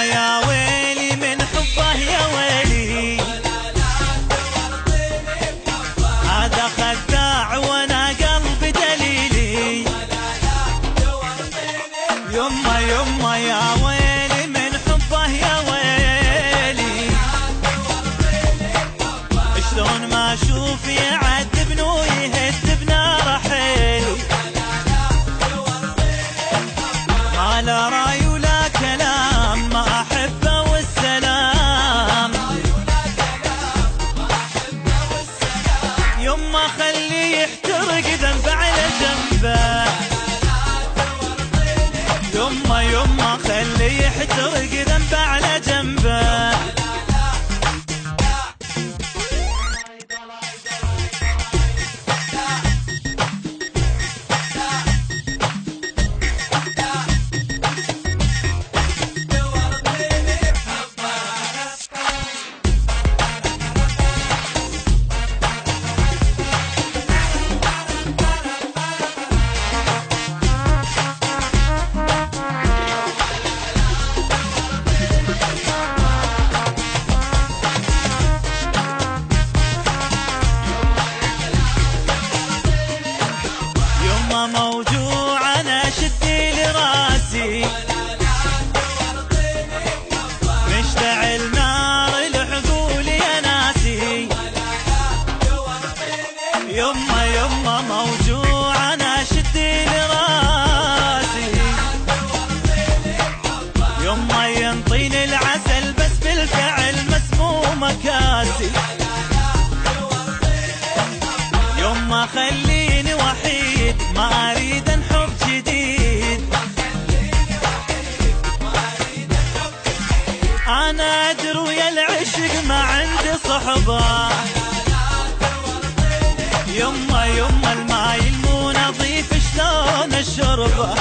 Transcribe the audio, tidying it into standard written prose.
يما يا ويلي من حبه يا ويلي، هذا خداع وانا قلبي دليلي. يما يما يا ويلي من حبه يا ويلي، شلون ما اشوف يعذبني ويهذبنا رحيلي. ما لا راي ولا كلام، ما احبه والسلام. يما خليه يحترق ذنب على جنبه، يما يما خليه يحترق ذنب على جنبه. موجوع انا شدي لراسي، مشتعل نار العقول يا ناسي. يما يما موجوع انا شدي لراسي، يما ينطيني العسل بس بالفعل مسمومه كاسي. يما خليني وحيد ما اريد حب جديد، انا ادري ويا العشق ما عندي صحبه. يما يما الماي المو نظيف شلون الشربه.